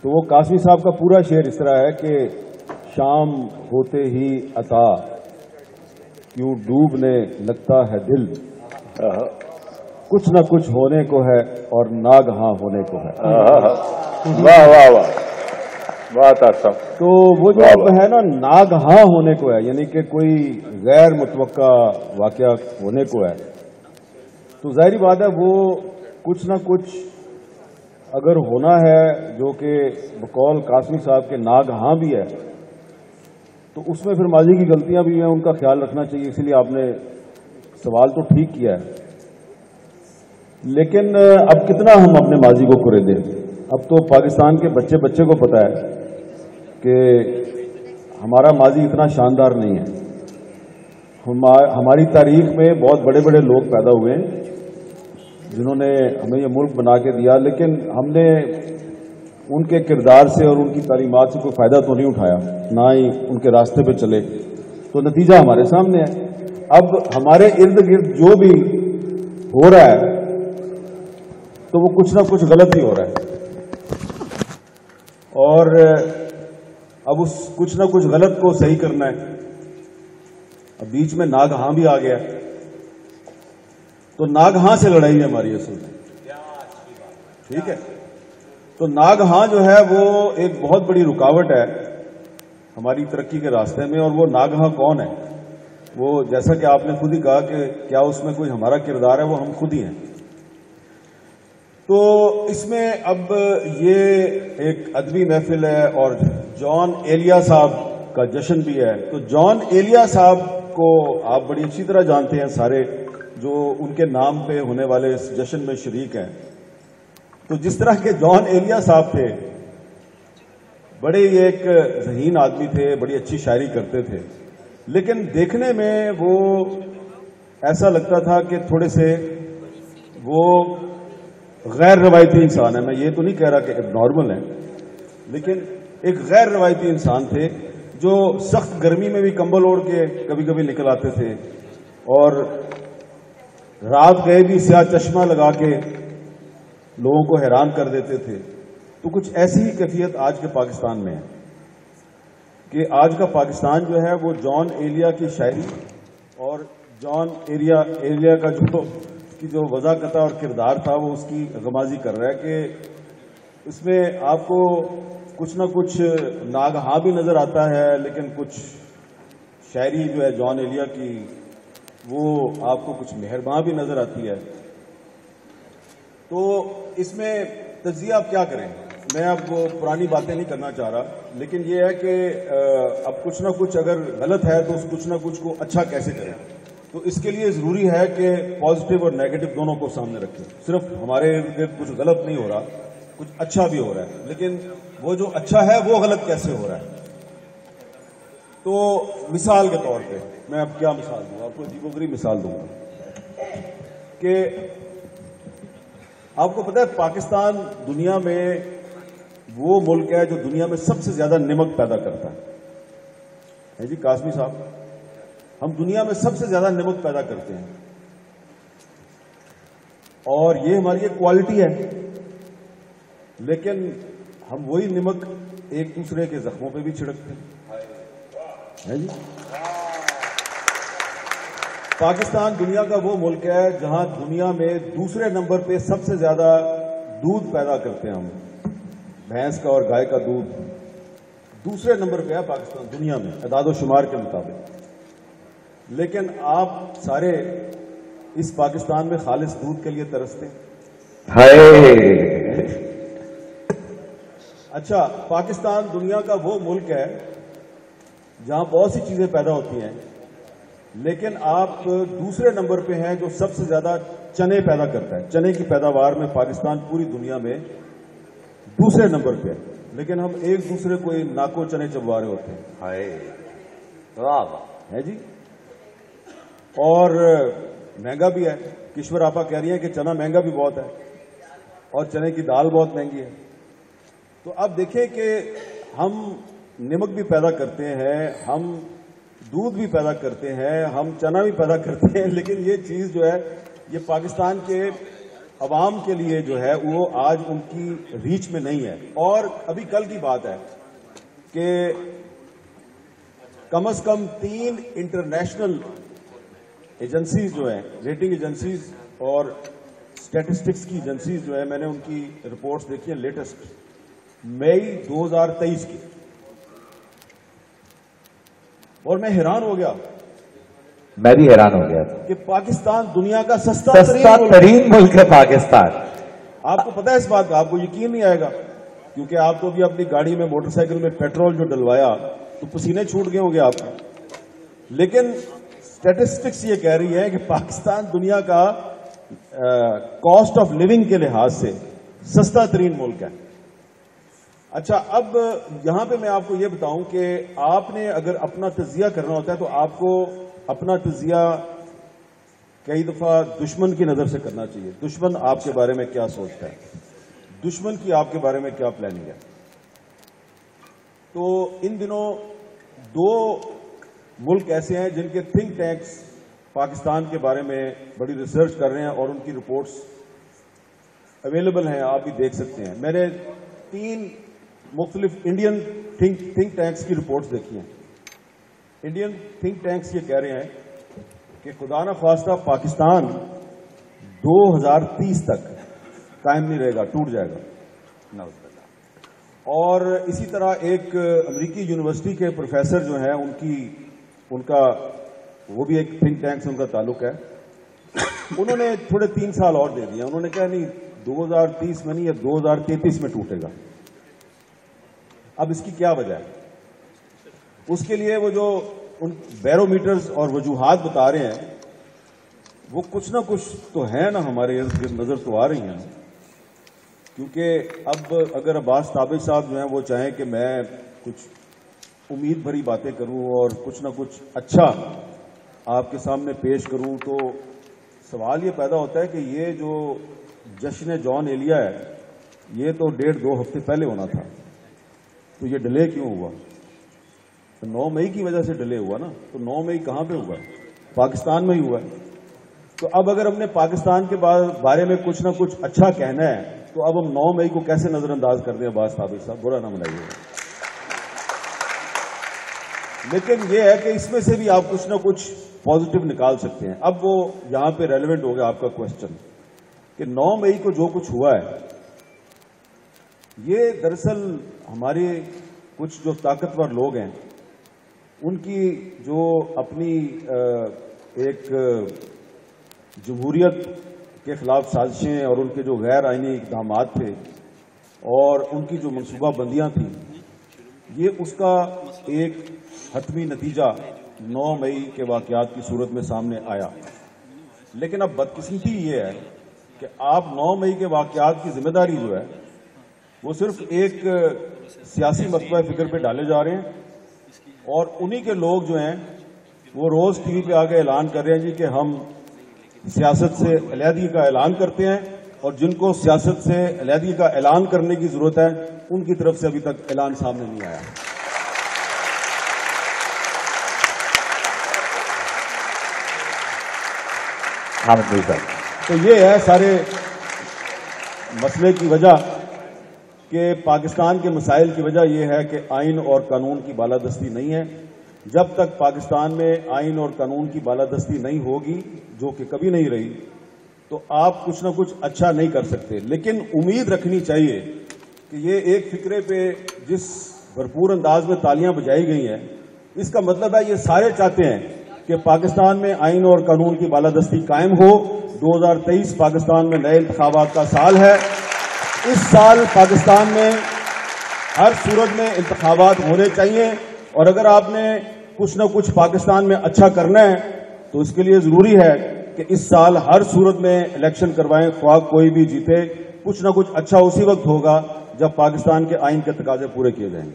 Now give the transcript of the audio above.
تو وہ قاسمی صاحب کا پورا شعر اس طرح ہے کہ شام ہوتے ہی عطا کیوں ڈوبنے لگتا ہے دل، کچھ نہ کچھ ہونے کو ہے اور ناگہاں ہونے کو ہے۔ واہ واہ واہ، بات آسان۔ تو وہ جو اب ہے نا ناگہاں ہونے کو ہے، یعنی کہ کوئی غیر متوقع واقعہ ہونے کو ہے، تو ظاہری بات ہے وہ کچھ نہ کچھ اگر ہونا ہے جو کہ بقول قاسمی صاحب کے ناگہاں بھی ہے، تو اس میں پھر ماضی کی غلطیاں بھی ہیں، ان کا خیال رکھنا چاہیے۔ اسی لیے آپ نے سوال تو ٹھیک کیا ہے، لیکن اب کتنا ہم اپنے ماضی کو کرے دیں۔ اب تو پاکستان کے بچے بچے کو پتا ہے کہ ہمارا ماضی اتنا شاندار نہیں ہے۔ ہماری تاریخ میں بہت بڑے بڑے لوگ پیدا ہوئے ہیں جنہوں نے ہمیں یہ ملک بنا کے دیا، لیکن ہم نے ان کے کردار سے اور ان کی تعلیمات سے کوئی فائدہ تو نہیں اٹھایا، نہ ہی ان کے راستے پہ چلے، تو نتیجہ ہمارے سامنے ہے۔ اب ہمارے ارد گرد جو بھی ہو رہا ہے تو وہ کچھ نہ کچھ غلط ہی ہو رہا ہے، اور اب اس کچھ نہ کچھ غلط کو صحیح کرنا ہے۔ اب بیچ میں ناگہاں بھی آ گیا، تو ناگہاں سے لڑائی ہے ہماری اصل میں، ٹھیک ہے؟ تو ناگہاں جو ہے وہ ایک بہت بڑی رکاوٹ ہے ہماری ترقی کے راستے میں، اور وہ ناگہاں کون ہے؟ وہ جیسا کہ آپ نے خود ہی کہا کہ کیا اس میں کوئی ہمارا کردار ہے، وہ ہم خود ہی ہیں۔ تو اس میں اب یہ ایک ادبی محفل ہے اور جان ایلیا صاحب کا جشن بھی ہے، تو جان ایلیا صاحب کو آپ بڑی اچھی طرح جانتے ہیں سارے جو ان کے نام پہ ہونے والے اس جشن میں شریک ہیں۔ تو جس طرح کے جان ایلیا صاحب تھے، بڑے ہی ایک ذہین آدمی تھے، بڑی اچھی شاعری کرتے تھے، لیکن دیکھنے میں وہ ایسا لگتا تھا کہ تھوڑے سے وہ غیر روایتی انسان ہے۔ میں یہ تو نہیں کہہ رہا کہ اب نارمل ہے، لیکن ایک غیر روایتی انسان تھے جو سخت گرمی میں بھی کمبل اوڑھ کے کبھی کبھی نکل آتے تھے، اور رات گئے بھی سیاہ چشمہ لگا کے لوگوں کو حیران کر دیتے تھے۔ تو کچھ ایسی ہی کیفیت آج کے پاکستان میں ہے کہ آج کا پاکستان جو ہے وہ جان ایلیا کی شاعری اور جان ایلیا کا جو وضاحت اور کردار تھا وہ اس کی غمازی کر رہا ہے کہ اس میں آپ کو کچھ نہ کچھ ناگہاں بھی نظر آتا ہے، لیکن کچھ شاعری جو ہے جان ایلیا کی وہ آپ کو کچھ مہرباں بھی نظر آتی ہے۔ تو اس میں تجزیہ آپ کیا کریں؟ میں اب وہ پرانی باتیں نہیں کرنا چاہ رہا، لیکن یہ ہے کہ اب کچھ نہ کچھ اگر غلط ہے تو اس کچھ نہ کچھ کو اچھا کیسے کریں؟ تو اس کے لیے ضروری ہے کہ پازیٹیو اور نیگیٹو دونوں کو سامنے رکھیں۔ صرف ہمارے کچھ غلط نہیں ہو رہا، کچھ اچھا بھی ہو رہا ہے، لیکن وہ جو اچھا ہے وہ غلط کیسے ہو رہا ہے؟ تو مثال کے طور پہ میں اب کیا مثال دوں؟ آپ کو عجیب و غریب مثال دوں گا کہ آپ کو پتہ ہے پاکستان دنیا میں وہ ملک ہے جو دنیا میں سب سے زیادہ نمک پیدا کرتا ہے جی قاسمی صاحب، ہم دنیا میں سب سے زیادہ نمک پیدا کرتے ہیں، اور یہ ہماری ایک کوالٹی ہے، لیکن ہم وہی نمک ایک دوسرے کے زخموں پہ بھی چھڑکتے ہیں جی۔ پاکستان دنیا کا وہ ملک ہے جہاں دنیا میں دوسرے نمبر پہ سب سے زیادہ دودھ پیدا کرتے ہیں ہم، بھینس کا اور گائے کا دودھ دوسرے نمبر پہ ہے پاکستان دنیا میں اعداد و شمار کے مطابق، لیکن آپ سارے اس پاکستان میں خالص دودھ کے لیے ترستے ہیں۔ اچھا، پاکستان دنیا کا وہ ملک ہے جہاں بہت سی چیزیں پیدا ہوتی ہیں، لیکن آپ دوسرے نمبر پہ ہیں جو سب سے زیادہ چنے پیدا کرتا ہے۔ چنے کی پیداوار میں پاکستان پوری دنیا میں دوسرے نمبر پہ ہے، لیکن ہم ایک دوسرے کو ناکو چنے چبوا رہے ہوتے ہیں جی۔ اور مہنگا بھی ہے، کشور آپا کہہ رہی ہیں کہ چنا مہنگا بھی بہت ہے اور چنے کی دال بہت مہنگی ہے۔ تو اب دیکھیں کہ ہم نمک بھی پیدا کرتے ہیں، ہم دودھ بھی پیدا کرتے ہیں، ہم چنا بھی پیدا کرتے ہیں، لیکن یہ چیز جو ہے یہ پاکستان کے عوام کے لیے جو ہے وہ آج ان کی ریچ میں نہیں ہے. اور ابھی کل کی بات ہے کہ کم از کم 3 انٹرنیشنل ایجنسیز جو ہیں, ریٹنگ ایجنسیز اور اسٹیٹسٹکس کی ایجنسیز جو ہے, میں نے ان کی رپورٹس دیکھی ہیں لیٹسٹ مئی 2023 کی, اور میں حیران ہو گیا. میں بھی حیران ہو گیا کہ پاکستان دنیا کا سستا ترین ملک ہے پاکستان. آپ کو پتا ہے اس بات کا, آپ کو یقین نہیں آئے گا کیونکہ آپ کو بھی اپنی گاڑی میں موٹر سائیکل میں پیٹرول جو ڈلوایا تو پسینے چھوٹ گئے ہوں گے آپ کو. لیکن اسٹیٹسٹکس یہ کہہ رہی ہے کہ پاکستان دنیا کا کاسٹ آف لیونگ کے لحاظ سے سستا ترین ملک ہے. اچھا, اب یہاں پہ میں آپ کو یہ بتاؤں کہ آپ نے اگر اپنا تجزیہ کرنا ہوتا ہے تو آپ کو اپنا تجزیہ کئی دفعہ دشمن کی نظر سے کرنا چاہیے. دشمن آپ کے بارے میں کیا سوچتا ہے, دشمن کی آپ کے بارے میں کیا پلاننگ ہے. تو ان دنوں 2 ملک ایسے ہیں جن کے تھنک ٹینکس پاکستان کے بارے میں بڑی ریسرچ کر رہے ہیں اور ان کی رپورٹس اویلیبل ہیں, آپ بھی دیکھ سکتے ہیں. میں نے 3 مختلف انڈین تھنک ٹینکس کی رپورٹس دیکھی ہیں. انڈین تھنک ٹینکس یہ کہہ رہے ہیں کہ خدا نہ خواستہ پاکستان 2030 تک قائم نہیں رہے گا, ٹوٹ جائے گا. اور اسی طرح ایک امریکی یونیورسٹی کے پروفیسر جو ہیں, ان کا وہ بھی ایک تھنک ٹینک سے ان کا تعلق ہے, انہوں نے تھوڑے 3 سال اور دے دیا. انہوں نے کہا نہیں 2030 میں نہیں, یہ 2033 میں ٹوٹے گا. اب اس کی کیا وجہ ہے؟ اس کے لیے وہ جو ان بیرو میٹرز اور وجوہات بتا رہے ہیں وہ کچھ نہ کچھ تو ہے نا, ہمارے نظر تو آ رہی ہیں. کیونکہ اب اگر عباس تابع صاحب جو ہیں وہ چاہیں کہ میں کچھ امید بھری باتیں کروں اور کچھ نہ کچھ اچھا آپ کے سامنے پیش کروں, تو سوال یہ پیدا ہوتا ہے کہ یہ جو جشن جان ایلیا ہے یہ تو 1.5-2 ہفتے پہلے ہونا تھا, تو یہ ڈیلے کیوں ہوا؟ 9 مئی کی وجہ سے ڈیلے ہوا نا. تو 9 مئی کہاں پہ ہوا؟ پاکستان میں ہی ہوا ہے. تو اب اگر ہم نے پاکستان کے بارے میں کچھ نہ کچھ اچھا کہنا ہے تو اب ہم 9 مئی کو کیسے نظر انداز کر دیں؟ عباس تابع صاحب برا نہ منائیے. لیکن یہ ہے کہ اس میں سے بھی آپ کچھ نہ کچھ پازیٹو نکال سکتے ہیں. اب وہ یہاں پہ ریلیونٹ ہو گیا آپ کا کوشچن کہ 9 مئی کو جو کچھ ہوا ہے یہ دراصل ہمارے کچھ جو طاقتور لوگ ہیں ان کی جو اپنی ایک جمہوریت کے خلاف سازشیں اور ان کے جو غیر آئینی اقدامات تھے اور ان کی جو منصوبہ بندیاں تھیں, یہ اس کا ایک حتمی نتیجہ 9 مئی کے واقعات کی صورت میں سامنے آیا. لیکن اب بدقسمتی یہ ہے کہ آپ 9 مئی کے واقعات کی ذمہ داری جو ہے وہ صرف ایک سیاسی مکتبہ فکر پہ ڈالے جا رہے ہیں, اور انہی کے لوگ جو ہیں وہ روز ٹی وی پہ آ کے اعلان کر رہے ہیں جی کہ ہم سیاست سے علیحدگی کا اعلان کرتے ہیں, اور جن کو سیاست سے علیحدگی کا اعلان کرنے کی ضرورت ہے ان کی طرف سے ابھی تک اعلان سامنے نہیں آیا. تو یہ ہے سارے مسئلے کی وجہ کہ پاکستان کے مسائل کی وجہ یہ ہے کہ آئین اور قانون کی بالادستی نہیں ہے. جب تک پاکستان میں آئین اور قانون کی بالادستی نہیں ہوگی, جو کہ کبھی نہیں رہی, تو آپ کچھ نہ کچھ اچھا نہیں کر سکتے. لیکن امید رکھنی چاہیے کہ یہ ایک فکرے پہ جس بھرپور انداز میں تالیاں بجائی گئی ہیں, اس کا مطلب ہے یہ سارے چاہتے ہیں کہ پاکستان میں آئین اور قانون کی بالادستی قائم ہو. 2023 پاکستان میں نئے انتخابات کا سال ہے. اس سال پاکستان میں ہر صورت میں انتخابات ہونے چاہیے, اور اگر آپ نے کچھ نہ کچھ پاکستان میں اچھا کرنا ہے تو اس کے لیے ضروری ہے کہ اس سال ہر صورت میں الیکشن کروائیں, خواہ کوئی بھی جیتے. کچھ نہ کچھ اچھا اسی وقت ہوگا جب پاکستان کے آئین کے تقاضے پورے کیے جائیں گے.